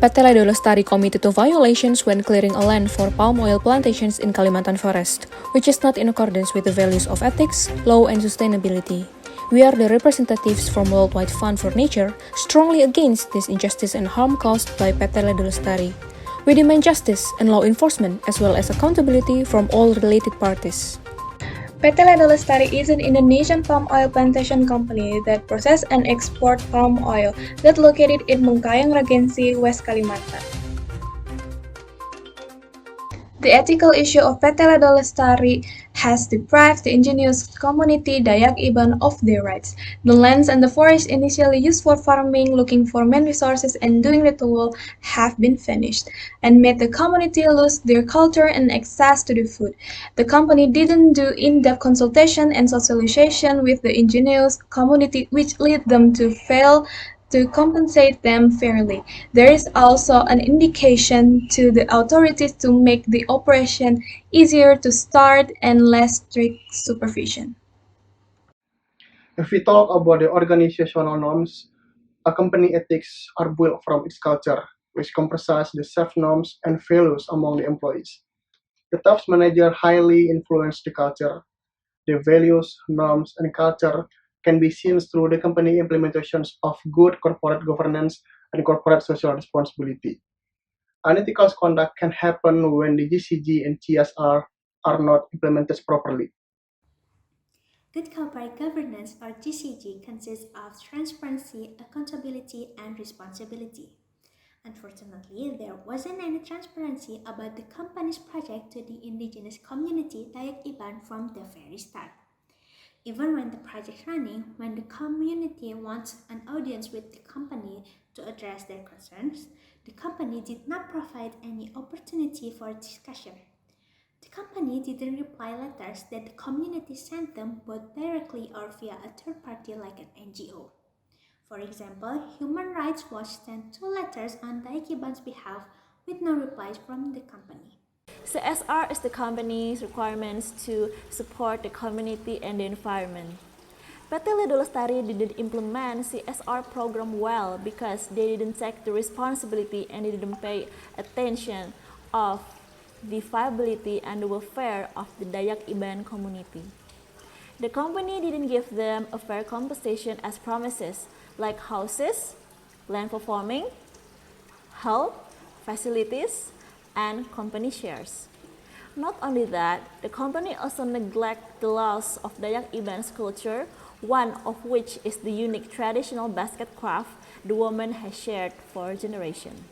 PT Lestari committed to violations when clearing a land for palm oil plantations in Kalimantan Forest, which is not in accordance with the values of ethics, law, and sustainability. We are the representatives from Worldwide Fund for Nature, strongly against this injustice and harm caused by PT Lestari. We demand justice and law enforcement as well as accountability from all related parties. PT Lestari is an Indonesian palm oil plantation company that processes and exports palm oil that located in Mengkayang Regency, West Kalimantan. The ethical issue of PT Lestari has deprived the indigenous community Dayak Iban of their rights. The lands and the forests initially used for farming, looking for main resources, and doing ritual have been finished, and made the community lose their culture and access to the food. The company didn't do in-depth consultation and socialization with the indigenous community, which led them to fail to compensate them fairly. There is also an indication to the authorities to make the operation easier to start and less strict supervision. If we talk about the organizational norms, a company ethics are built from its culture, which comprises the self-norms and values among the employees. The top manager highly influence the culture. The values, norms, and culture can be seen through the company implementations of good corporate governance and corporate social responsibility. Unethical conduct can happen when the GCG and CSR are not implemented properly. Good corporate governance, or GCG, consists of transparency, accountability, and responsibility. Unfortunately, there wasn't any transparency about the company's project to the indigenous community Dayak Iban from the very start. Even when the project is running, when the community wants an audience with the company to address their concerns, the company did not provide any opportunity for discussion. The company didn't reply letters that the community sent them both directly or via a third party like an NGO. For example, Human Rights Watch sent 2 letters on Daikiban's behalf with no replies from the company. CSR is the company's requirements to support the community and the environment. PT Lestari didn't implement CSR program well because they didn't take the responsibility and they didn't pay attention of the viability and the welfare of the Dayak Iban community. The company didn't give them a fair compensation as promises, like houses, land for farming, health, facilities, and company shares. Not only that, the company also neglects the laws of Dayak Iban's culture, one of which is the unique traditional basket craft the woman has shared for generations.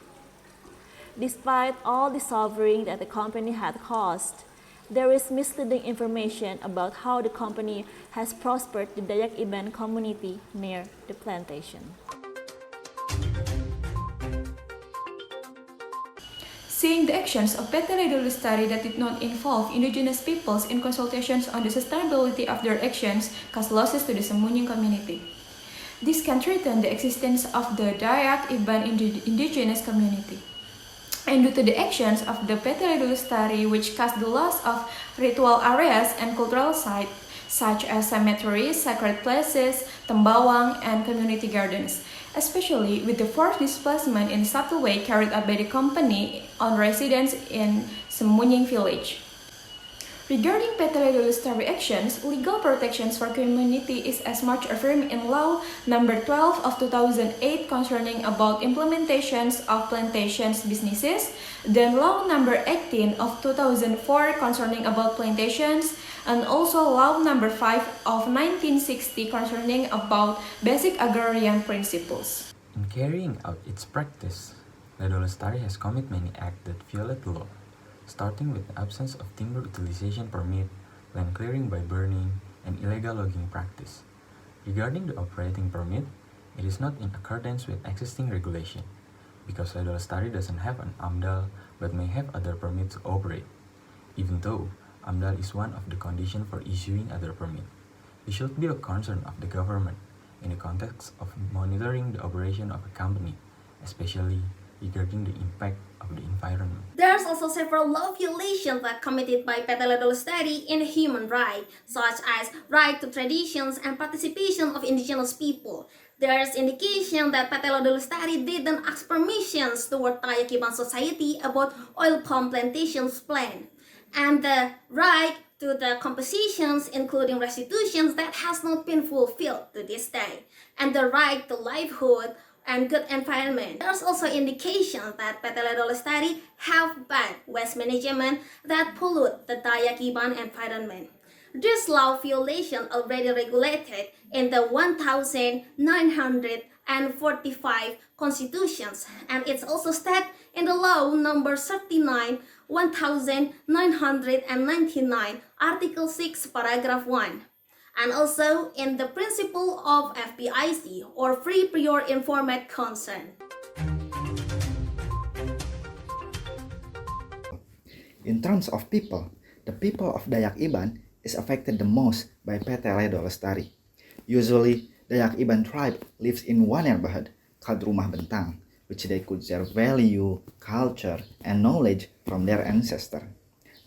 Despite all the suffering that the company had caused, there is misleading information about how the company has prospered the Dayak Iban community near the plantation. Seeing the actions of PT Lestari that did not involve indigenous peoples in consultations on the sustainability of their actions caused losses to the Semunying community. This can threaten the existence of the Dayak Iban indigenous community. And due to the actions of the PT Lestari, which caused the loss of ritual areas and cultural sites such as cemeteries, sacred places, tembawang, and community gardens, especially with the forced displacement in subtle way carried out by the company on residents in Semunying village. Regarding PT Lestari actions, legal protections for community is as much affirmed in Law Number 12 of 2008 concerning about implementations of plantations businesses, then Law Number 18 of 2004 concerning about plantations, and also Law Number 5 of 1960 concerning about basic agrarian principles. In carrying out its practice, Lestari has committed many acts that violate the law, starting with the absence of timber utilization permit, land clearing by burning, and illegal logging practice. Regarding the operating permit, it is not in accordance with existing regulation, because Lestari doesn't have an AMDAL but may have other permits to operate. Even though AMDAL is one of the conditions for issuing other permit, it should be a concern of the government in the context of monitoring the operation of a company, especially regarding the impact of the environment. There's also several law violations that committed by Petalodol study in human rights, such as right to traditions and participation of indigenous people. There's indication that Petalodol study didn't ask permissions toward Tayakiban society about oil palm plantations plan, and the right to the compositions, including restitutions that has not been fulfilled to this day, and the right to livelihood and good environment. There's also indication that Petalodol study have bad waste management that pollute the Dayak-Iban environment. This law violation already regulated in the 1945 constitutions, and it's also stated in the law number 39 1999 article 6 paragraph 1, and also in the principle of FPIC or free prior informed consent. In terms of people, the people of Dayak Iban is affected the most by PT Ledol Lestari. Usually, Dayak Iban tribe lives in one neighborhood called Rumah Bentang, which they could share value, culture, and knowledge from their ancestor.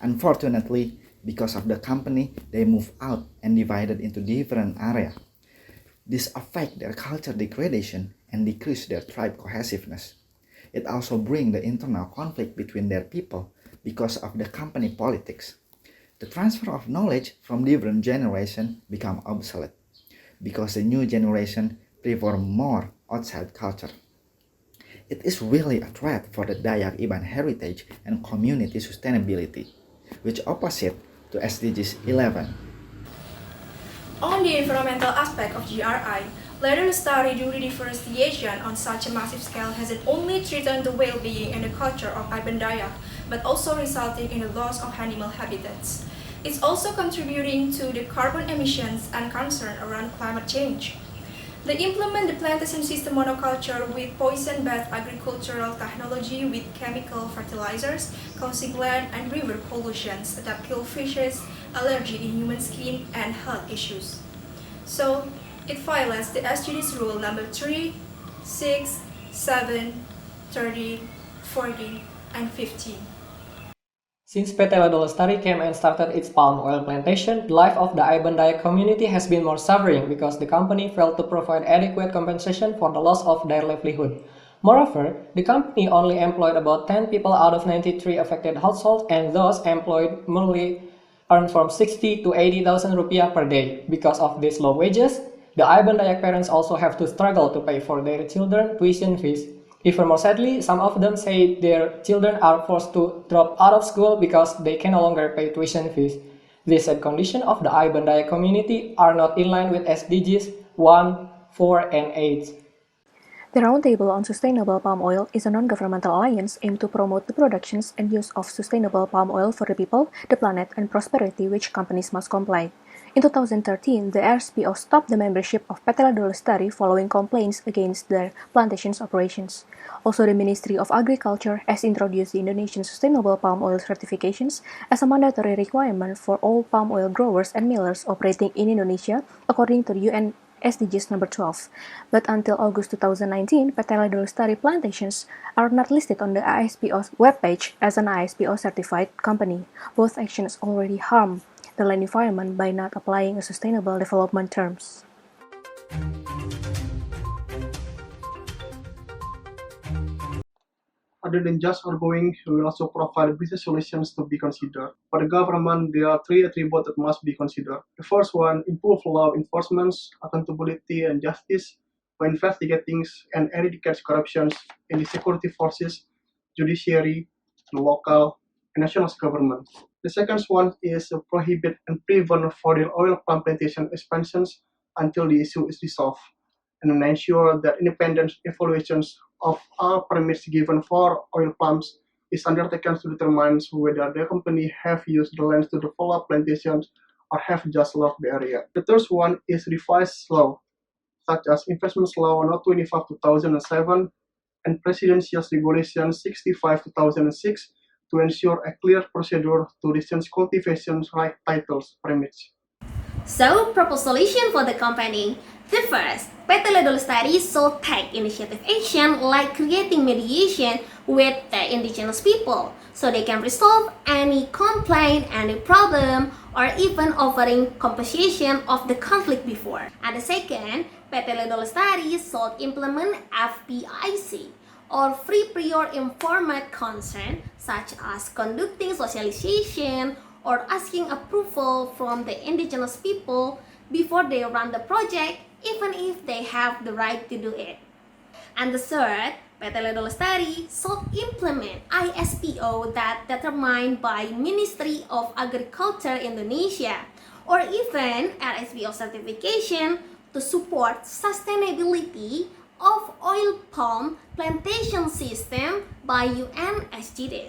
Unfortunately, because of the company, they move out and divided into different areas. This affect their culture degradation and decrease their tribe cohesiveness. It also bring the internal conflict between their people because of the company politics. The transfer of knowledge from different generations become obsolete because the new generation prefer more outside culture. It is really a threat for the Dayak Iban heritage and community sustainability, which opposite to SDGs 11. On the environmental aspect of GRI, Ledol study during deforestation on such a massive scale hasn't only threatened the well-being and the culture of Iban Dayak, but also resulting in the loss of animal habitats. It's also contributing to the carbon emissions and concern around climate change. They implement the plantation system monoculture with poison-based agricultural technology with chemical fertilizers, causing land and river pollutions that kill fishes, allergy in human skin, and health issues. So, it violates the SGD's rule number 3, 6, 7, 30, 40, and 15. Since PT Ledol Lestari came and started its palm oil plantation, the life of the Iban Dayak community has been more suffering because the company failed to provide adequate compensation for the loss of their livelihood. Moreover, the company only employed about 10 people out of 93 affected households, and those employed merely earn from 60 to 80,000 rupiah per day. Because of these low wages, the Iban Dayak parents also have to struggle to pay for their children tuition fees. Even more sadly, some of them say their children are forced to drop out of school because they can no longer pay tuition fees. This sad condition of the Iban Dayak community are not in line with SDGs 1, 4, and 8. The Roundtable on Sustainable Palm Oil is a non-governmental alliance aimed to promote the production and use of sustainable palm oil for the people, the planet, and prosperity which companies must comply. In 2013, the RSPO stopped the membership of PT Ledol Lestari following complaints against their plantations operations. Also, the Ministry of Agriculture has introduced the Indonesian Sustainable Palm Oil certifications as a mandatory requirement for all palm oil growers and millers operating in Indonesia, according to the UN SDGs number 12. But until August 2019, PT Ledol Lestari plantations are not listed on the ISPO's webpage as an ISPO certified company. Both actions already harm the land environment by not applying a sustainable development terms. Other than just ongoing, we will also provide business solutions to be considered. For the government, there are three attributes that must be considered. The first one, improve law enforcement, accountability, and justice by investigating and eradicating corruption in the security forces, judiciary, the local, and national government. The second one is to prohibit and prevent foreign oil palm plantation expansions until the issue is resolved, and then ensure that independent evaluations of all permits given for oil palms is undertaken to determine whether the company have used the land to develop plantations or have just logged the area. The third one is revised law, such as Investment Law No. 25 2007 and Presidential Regulation 65 2006 to ensure a clear procedure to license cultivation right titles permits. So, proposed solution for the company. The first, PT Ledol Study should take initiative action like creating mediation with the indigenous people so they can resolve any complaint, any problem, or even offering compensation of the conflict before. And the second, PT Ledol Study should implement FPIC or free prior informed consent such as conducting socialization or asking approval from the indigenous people before they run the project, even if they have the right to do it. And the third, PT Ledol Study should implement ISPO that determined by Ministry of Agriculture Indonesia or even RSPO certification to support sustainability of oil palm plantation system by UN SDGs.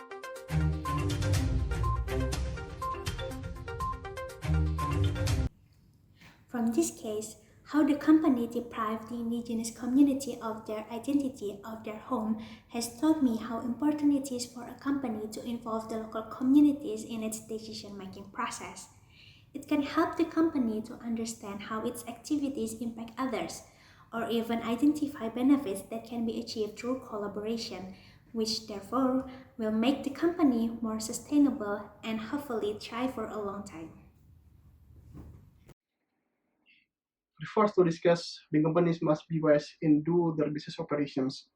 From this case, how the company deprived the indigenous community of their identity, of their home, has taught me how important it is for a company to involve the local communities in its decision-making process. It can help the company to understand how its activities impact others, or even identify benefits that can be achieved through collaboration, which therefore will make the company more sustainable and hopefully thrive for a long time. First, to discuss, the companies must be wise in do their business operations.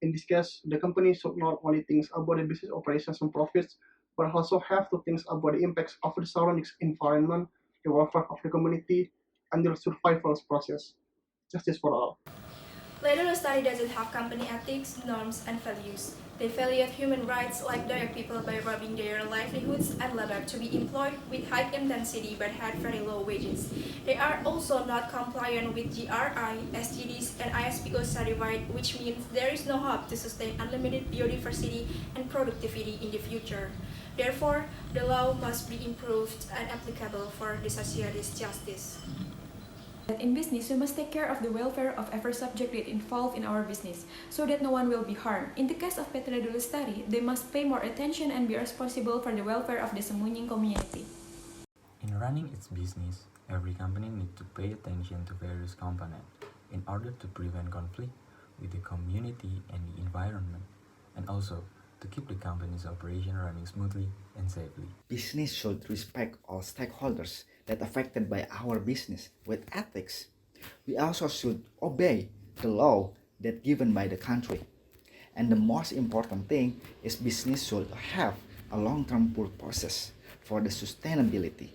In this case, the company should not only think about the business operations and profits, but also have to think about the impacts of the surrounding environment, the welfare of the community, and their survival process. Justice for all. Later, study doesn't have company ethics, norms, and values. They violate human rights like Dayak people by robbing their livelihoods and labor to be employed with high intensity but had very low wages. They are also not compliant with GRI, SDGs, and ISPO certified, which means there is no hope to sustain unlimited biodiversity and productivity in the future. Therefore, the law must be improved and applicable for the society's justice. In business, we must take care of the welfare of every subject that involved in our business, so that no one will be harmed. In the case of PT Ledol Study, they must pay more attention and be responsible for the welfare of the Semunying community. In running its business, every company needs to pay attention to various components in order to prevent conflict with the community and the environment, and also to keep the company's operation running smoothly and safely. Business should respect all stakeholders that affected by our business with ethics. We also should obey the law that given by the country. And the most important thing is business should have a long-term purposes for the sustainability.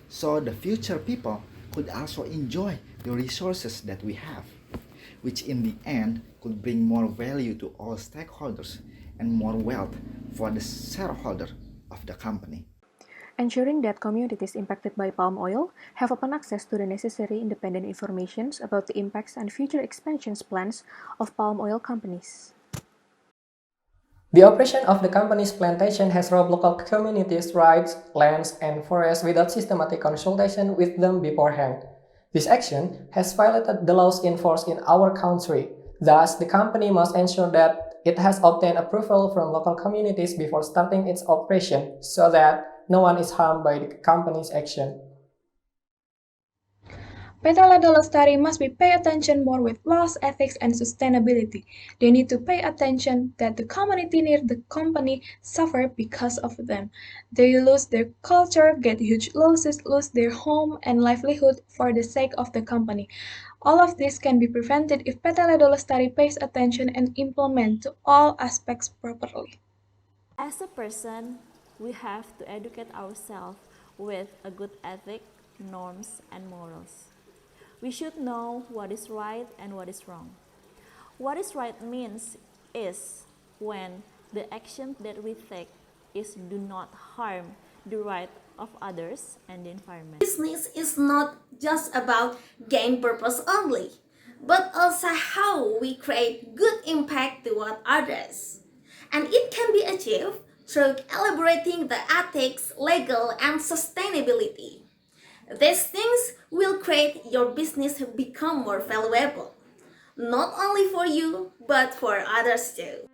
So the future people could also enjoy the resources that we have, which in the end could bring more value to all stakeholders and more wealth for the shareholder of the company. Ensuring that communities impacted by palm oil have open access to the necessary independent information about the impacts and future expansion plans of palm oil companies. The operation of the company's plantation has robbed local communities' rights, lands, and forests without systematic consultation with them beforehand. This action has violated the laws in force in our country. Thus, the company must ensure that it has obtained approval from local communities before starting its operation so that no one is harmed by the company's action. Petala Lestari must be pay attention more with laws, ethics, and sustainability. They need to pay attention that the community near the company suffer because of them. They lose their culture, get huge losses, lose their home and livelihood for the sake of the company. All of this can be prevented if Petala Lestari pays attention and implement to all aspects properly. As a person, we have to educate ourselves with a good ethic, norms, and morals. We should know what is right and what is wrong. What is right means is when the action that we take is do not harm the right of others and the environment. Business is not just about gain purpose only, but also how we create good impact toward others. And it can be achieved through elaborating the ethics, legal, and sustainability. These things will create your business become more valuable, not only for you, but for others too.